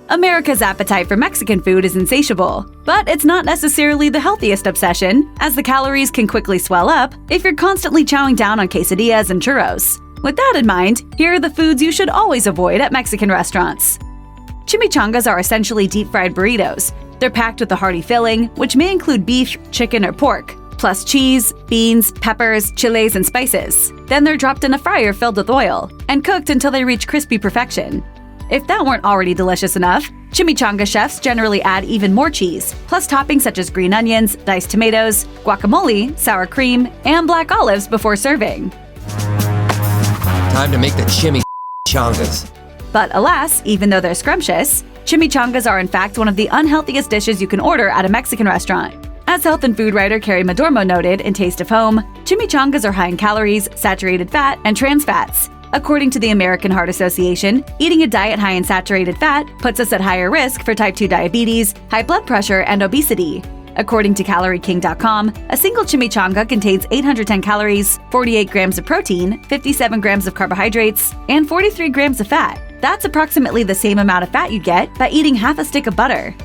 America's appetite for Mexican food is insatiable, but it's not necessarily the healthiest obsession, as the calories can quickly swell up if you're constantly chowing down on quesadillas and churros. With that in mind, here are the foods you should always avoid at Mexican restaurants. Chimichangas are essentially deep-fried burritos. They're packed with a hearty filling, which may include beef, chicken, or pork, plus cheese, beans, peppers, chiles, and spices. Then they're dropped in a fryer filled with oil and cooked until they reach crispy perfection. If that weren't already delicious enough, chimichanga chefs generally add even more cheese, plus toppings such as green onions, diced tomatoes, guacamole, sour cream, and black olives before serving. Time to make the chimichangas. But alas, even though they're scrumptious, chimichangas are in fact one of the unhealthiest dishes you can order at a Mexican restaurant. As health and food writer Carrie Madormo noted in Taste of Home, chimichangas are high in calories, saturated fat, and trans fats. According to the American Heart Association, eating a diet high in saturated fat puts us at higher risk for type 2 diabetes, high blood pressure, and obesity. According to CalorieKing.com, a single chimichanga contains 810 calories, 48 grams of protein, 57 grams of carbohydrates, and 43 grams of fat. That's approximately the same amount of fat you'd get by eating half a stick of butter.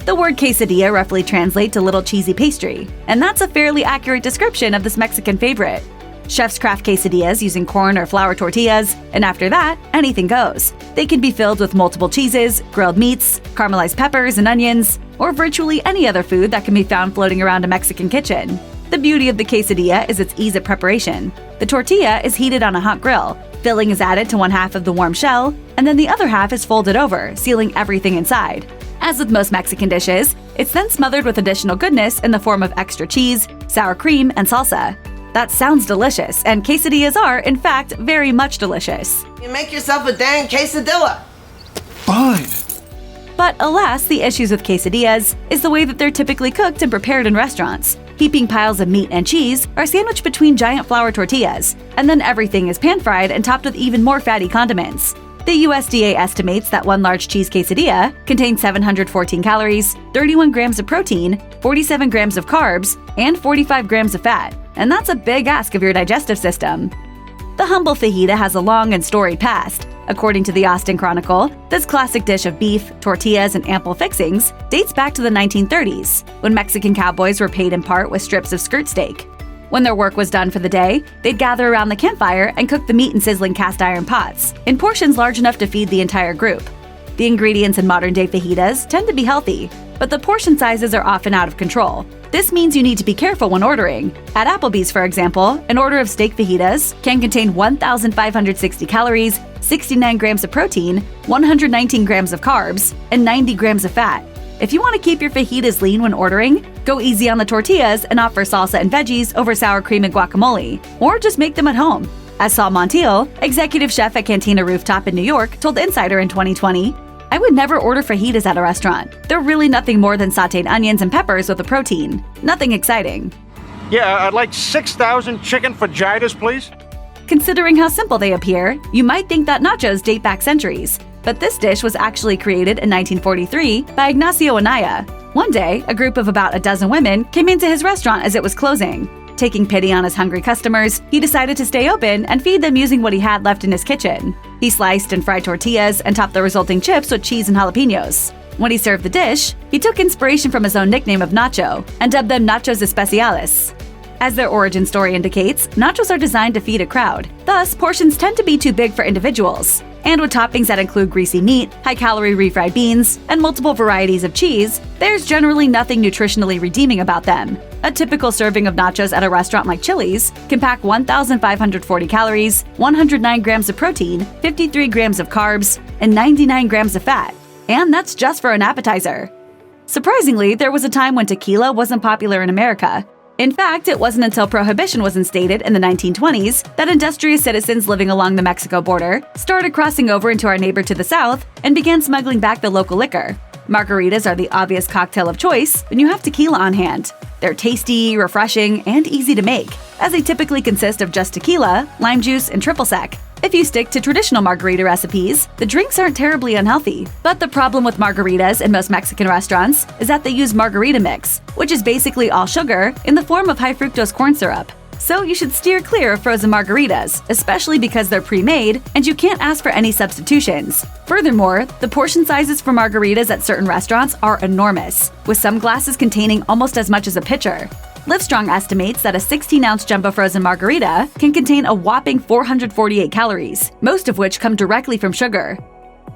The word quesadilla roughly translates to little cheesy pastry, and that's a fairly accurate description of this Mexican favorite. Chefs craft quesadillas using corn or flour tortillas, and after that, anything goes. They can be filled with multiple cheeses, grilled meats, caramelized peppers and onions, or virtually any other food that can be found floating around a Mexican kitchen. The beauty of the quesadilla is its ease of preparation. The tortilla is heated on a hot grill, filling is added to one half of the warm shell, and then the other half is folded over, sealing everything inside. As with most Mexican dishes, it's then smothered with additional goodness in the form of extra cheese, sour cream, and salsa. That sounds delicious, and quesadillas are, in fact, very much delicious. You make yourself a dang quesadilla. Fine. But alas, the issues with quesadillas is the way that they're typically cooked and prepared in restaurants. Heaping piles of meat and cheese are sandwiched between giant flour tortillas, and then everything is pan-fried and topped with even more fatty condiments. The USDA estimates that one large cheese quesadilla contains 714 calories, 31 grams of protein, 47 grams of carbs, and 45 grams of fat. And that's a big ask of your digestive system. The humble fajita has a long and storied past. According to the Austin Chronicle, this classic dish of beef, tortillas, and ample fixings dates back to the 1930s, when Mexican cowboys were paid in part with strips of skirt steak. When their work was done for the day, they'd gather around the campfire and cook the meat in sizzling cast iron pots, in portions large enough to feed the entire group. The ingredients in modern-day fajitas tend to be healthy, but the portion sizes are often out of control. This means you need to be careful when ordering. At Applebee's, for example, an order of steak fajitas can contain 1,560 calories, 69 grams of protein, 119 grams of carbs, and 90 grams of fat. If you want to keep your fajitas lean when ordering, go easy on the tortillas and opt for salsa and veggies over sour cream and guacamole, or just make them at home. As Saul Montiel, executive chef at Cantina Rooftop in New York, told Insider in 2020, "I would never order fajitas at a restaurant. They're really nothing more than sauteed onions and peppers with a protein. Nothing exciting." Yeah, I'd like 6,000 chicken fajitas, please. Considering how simple they appear, you might think that nachos date back centuries. But this dish was actually created in 1943 by Ignacio Anaya. One day, a group of about a dozen women came into his restaurant as it was closing. Taking pity on his hungry customers, he decided to stay open and feed them using what he had left in his kitchen. He sliced and fried tortillas and topped the resulting chips with cheese and jalapenos. When he served the dish, he took inspiration from his own nickname of Nacho and dubbed them Nachos Especiales. As their origin story indicates, nachos are designed to feed a crowd. Thus, portions tend to be too big for individuals. And with toppings that include greasy meat, high-calorie refried beans, and multiple varieties of cheese, there's generally nothing nutritionally redeeming about them. A typical serving of nachos at a restaurant like Chili's can pack 1,540 calories, 109 grams of protein, 53 grams of carbs, and 99 grams of fat. And that's just for an appetizer. Surprisingly, there was a time when tequila wasn't popular in America. In fact, it wasn't until Prohibition was instated in the 1920s that industrious citizens living along the Mexico border started crossing over into our neighbor to the south and began smuggling back the local liquor. Margaritas are the obvious cocktail of choice when you have tequila on hand. They're tasty, refreshing, and easy to make, as they typically consist of just tequila, lime juice, and triple sec. If you stick to traditional margarita recipes, the drinks aren't terribly unhealthy. But the problem with margaritas in most Mexican restaurants is that they use margarita mix, which is basically all sugar in the form of high fructose corn syrup. So you should steer clear of frozen margaritas, especially because they're pre-made and you can't ask for any substitutions. Furthermore, the portion sizes for margaritas at certain restaurants are enormous, with some glasses containing almost as much as a pitcher. Livestrong estimates that a 16-ounce jumbo frozen margarita can contain a whopping 448 calories, most of which come directly from sugar.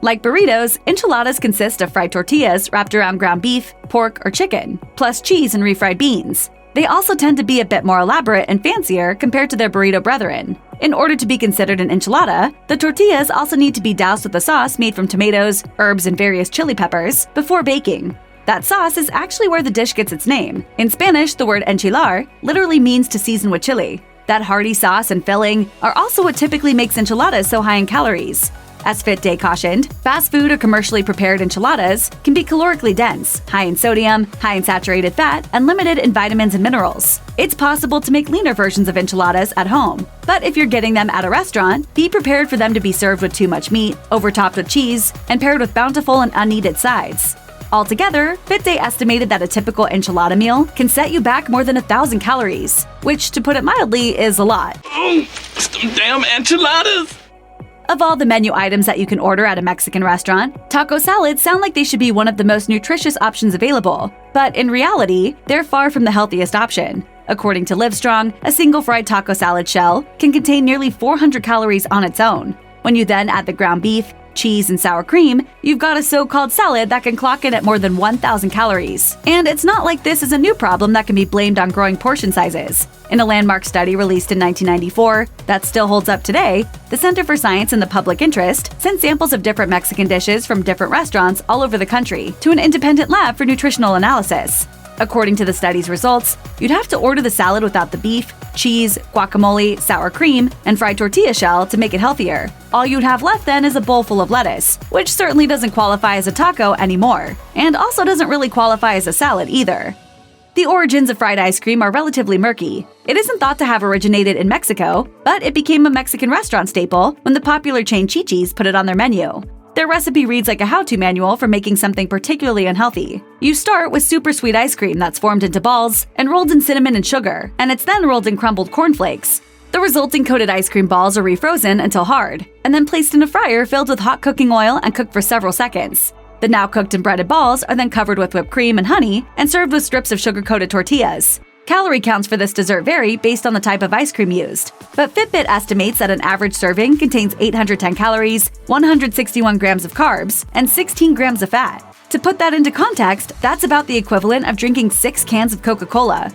Like burritos, enchiladas consist of fried tortillas wrapped around ground beef, pork, or chicken, plus cheese and refried beans. They also tend to be a bit more elaborate and fancier compared to their burrito brethren. In order to be considered an enchilada, the tortillas also need to be doused with a sauce made from tomatoes, herbs, and various chili peppers before baking. That sauce is actually where the dish gets its name. In Spanish, the word enchilar literally means to season with chili. That hearty sauce and filling are also what typically makes enchiladas so high in calories. As Fit Day cautioned, fast food or commercially prepared enchiladas can be calorically dense, high in sodium, high in saturated fat, and limited in vitamins and minerals. It's possible to make leaner versions of enchiladas at home, but if you're getting them at a restaurant, be prepared for them to be served with too much meat, overtopped with cheese, and paired with bountiful and unneeded sides. Altogether, Fit Day estimated that a typical enchilada meal can set you back more than 1,000 calories, which, to put it mildly, is a lot. Some damn enchiladas! Of all the menu items that you can order at a Mexican restaurant, taco salads sound like they should be one of the most nutritious options available, but in reality, they're far from the healthiest option. According to Livestrong, a single fried taco salad shell can contain nearly 400 calories on its own. When you then add the ground beef, cheese, and sour cream, you've got a so-called salad that can clock in at more than 1,000 calories. And it's not like this is a new problem that can be blamed on growing portion sizes. In a landmark study released in 1994 that still holds up today, the Center for Science and the Public Interest sent samples of different Mexican dishes from different restaurants all over the country to an independent lab for nutritional analysis. According to the study's results, you'd have to order the salad without the beef, cheese, guacamole, sour cream, and fried tortilla shell to make it healthier. All you'd have left then is a bowl full of lettuce, which certainly doesn't qualify as a taco anymore, and also doesn't really qualify as a salad either. The origins of fried ice cream are relatively murky. It isn't thought to have originated in Mexico, but it became a Mexican restaurant staple when the popular chain Chi-Chi's put it on their menu. Their recipe reads like a how-to manual for making something particularly unhealthy. You start with super sweet ice cream that's formed into balls and rolled in cinnamon and sugar, and it's then rolled in crumbled cornflakes. The resulting coated ice cream balls are refrozen until hard, and then placed in a fryer filled with hot cooking oil and cooked for several seconds. The now cooked and breaded balls are then covered with whipped cream and honey and served with strips of sugar-coated tortillas. Calorie counts for this dessert vary based on the type of ice cream used, but Fitbit estimates that an average serving contains 810 calories, 161 grams of carbs, and 16 grams of fat. To put that into context, that's about the equivalent of drinking 6 cans of Coca-Cola.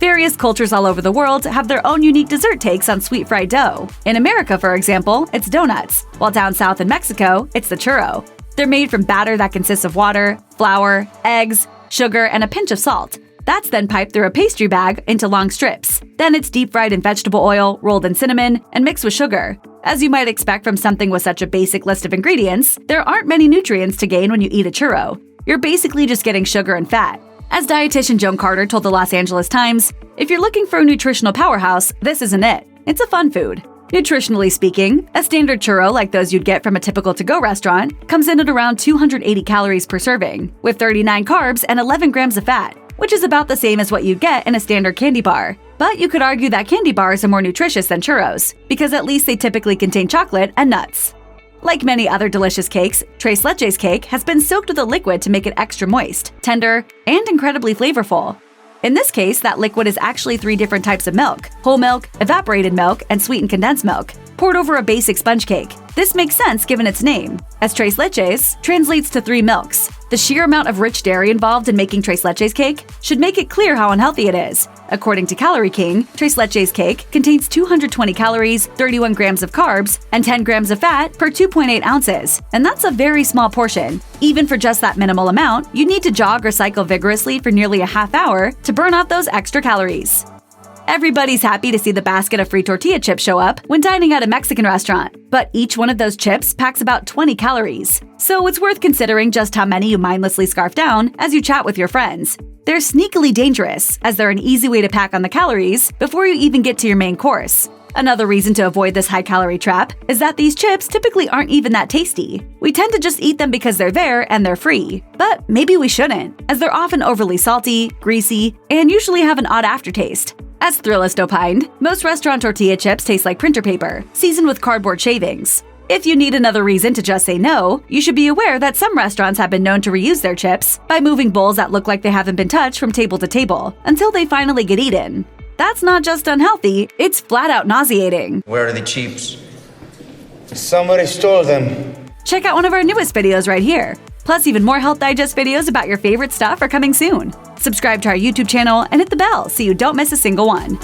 Various cultures all over the world have their own unique dessert takes on sweet fried dough. In America, for example, it's donuts, while down south in Mexico, it's the churro. They're made from batter that consists of water, flour, eggs, sugar, and a pinch of salt. That's then piped through a pastry bag into long strips. Then it's deep-fried in vegetable oil, rolled in cinnamon, and mixed with sugar. As you might expect from something with such a basic list of ingredients, there aren't many nutrients to gain when you eat a churro. You're basically just getting sugar and fat. As dietitian Joan Carter told the Los Angeles Times, if you're looking for a nutritional powerhouse, this isn't it. It's a fun food. Nutritionally speaking, a standard churro like those you'd get from a typical to-go restaurant comes in at around 280 calories per serving, with 39 carbs and 11 grams of fat, which is about the same as what you'd get in a standard candy bar. But you could argue that candy bars are more nutritious than churros, because at least they typically contain chocolate and nuts. Like many other delicious cakes, Tres Leches cake has been soaked with a liquid to make it extra moist, tender, and incredibly flavorful. In this case, that liquid is actually 3 different types of milk: whole milk, evaporated milk, and sweetened condensed milk, poured over a basic sponge cake. This makes sense given its name, as Tres Leches translates to 3 milks. The sheer amount of rich dairy involved in making Tres Leches cake should make it clear how unhealthy it is. According to Calorie King, Tres Leches cake contains 220 calories, 31 grams of carbs, and 10 grams of fat per 2.8 ounces, and that's a very small portion. Even for just that minimal amount, you need to jog or cycle vigorously for nearly a half hour to burn off those extra calories. Everybody's happy to see the basket of free tortilla chips show up when dining at a Mexican restaurant, but each one of those chips packs about 20 calories. So it's worth considering just how many you mindlessly scarf down as you chat with your friends. They're sneakily dangerous, as they're an easy way to pack on the calories before you even get to your main course. Another reason to avoid this high-calorie trap is that these chips typically aren't even that tasty. We tend to just eat them because they're there and they're free. But maybe we shouldn't, as they're often overly salty, greasy, and usually have an odd aftertaste. As Thrillist opined, most restaurant tortilla chips taste like printer paper, seasoned with cardboard shavings. If you need another reason to just say no, you should be aware that some restaurants have been known to reuse their chips by moving bowls that look like they haven't been touched from table to table until they finally get eaten. That's not just unhealthy, it's flat out nauseating. Where are the chips? Somebody stole them. Check out one of our newest videos right here. Plus, even more Health Digest videos about your favorite stuff are coming soon. Subscribe to our YouTube channel and hit the bell so you don't miss a single one.